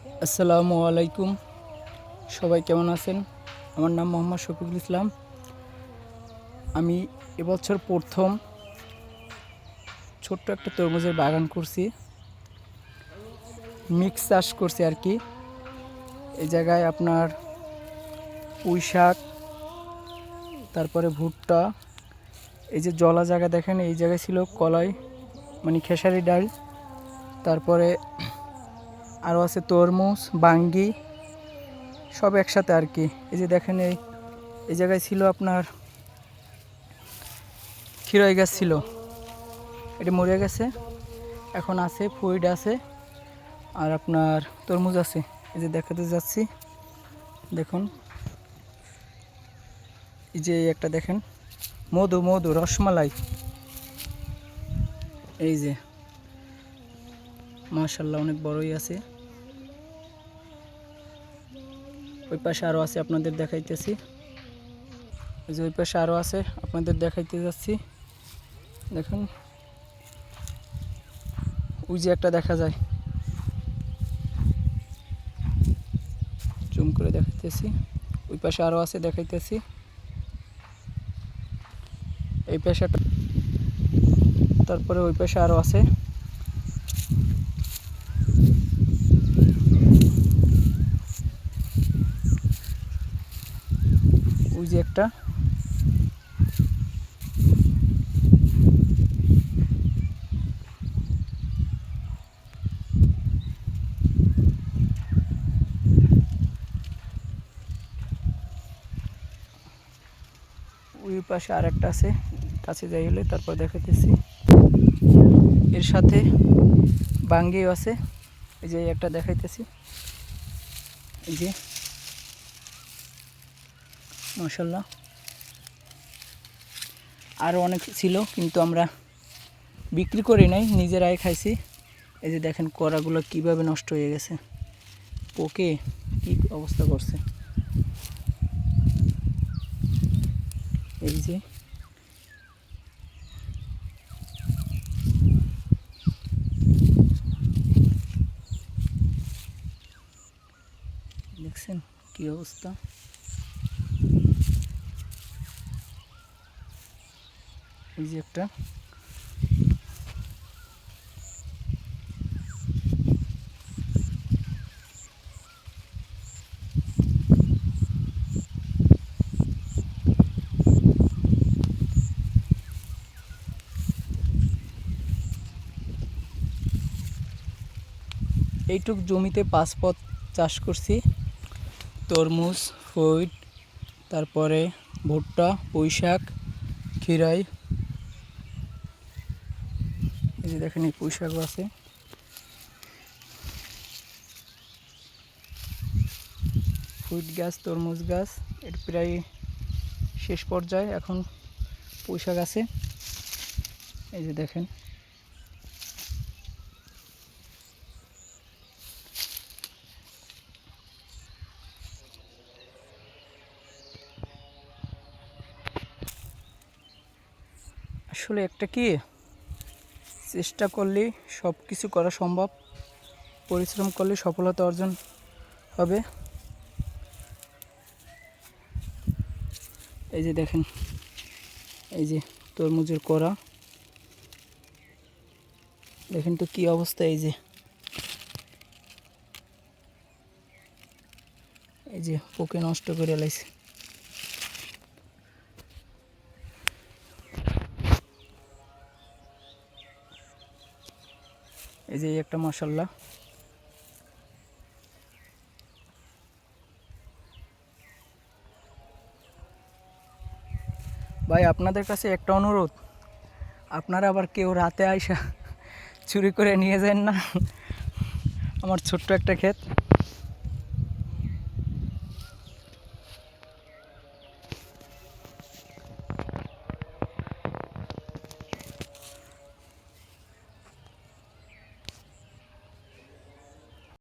আসসালামু আলাইকুম, সবাই কেমন আছেন? আমার নাম মোহাম্মদ শফিকুল ইসলাম। আমি এবছর প্রথম ছোট্ট একটা তরমুজের বাগান করছি, মিক্স চাষ করছি আর কি। এই জায়গায় আপনার পুঁই শাক, তারপরে ভুট্টা, এই যে জলা জায়গা দেখেন, এই জায়গায় ছিল কলাই মানে খেসারি ডাল, তারপরে আরও আছে তরমুজ, বাঙ্গি, সব একসাথে আর কি। এই যে দেখেন এই জায়গায় ছিল আপনার খিরাই গাছ ছিল, এটা মরে গেছে, এখন আছে ফুইড আছে আর আপনার তরমুজ আছে। এই যে দেখাতে যাচ্ছি, দেখুন এই যে একটা দেখেন মধু মধু রসমালাই, এই যে মাশাআল্লাহ অনেক বড়ই আছে। ওই পাশে আরও আছে, আপনাদের দেখাইতেছি। এই যে ওই পাশে আরও আছে, আপনাদের দেখাইতে যাচ্ছি। দেখুন ওই যে একটা দেখা যায়, জুম করে দেখাইতেছি। ওই পাশে আরও আছে, দেখাইতেছি। এই পাশে, তারপরে ওই পাশে আরও আছে। ওই যে একটা, ওই পাশে আর একটা আছে, কাছে যাই হলে তারপর দেখাইতেছি। এর সাথে বাঙ্গিও আছে, এই যে একটা দেখাইতেছি। এই যে মাশাআল্লাহ আরও অনেক ছিল, কিন্তু আমরা বিক্রি করি নাই, নিজেরাই খাইছি। এই যে দেখেন কড়াগুলো কিভাবে নষ্ট হয়ে গেছে, পোকে কি অবস্থা করছে। এই যে দেখছেন কি অবস্থা। এই যে একটা, এইটুক জমিতে 5 পথ চাষ করছি, তরমুজ, ফ্রুট, তারপরে ভুট্টা, পুঁই শাক, খিরাই। এই যে দেখেন এই পুঁই শাকও আছে। ফ্রুট গাছ, তরমুজ গাছ, এর প্রায় শেষ পর্যায়ে, এখন পুঁই শাক আছে। এই যে দেখেন আসলে একটা কি, চেষ্টা করলে সব কিছু করা সম্ভব, পরিশ্রম করলে সফলতা অর্জন হবে। এই যে দেখেন, এই যে তরমুজের কড়া দেখেন তো কি অবস্থা। এই যে পোকে নষ্ট করে লাইছে। এই যে একটা মাশাআল্লাহ। ভাই আপনাদের কাছে একটা অনুরোধ, আপনারা আবার কেউ রাতে আইসা চুরি করে নিয়ে যান না আমার ছোট্ট একটা ক্ষেত।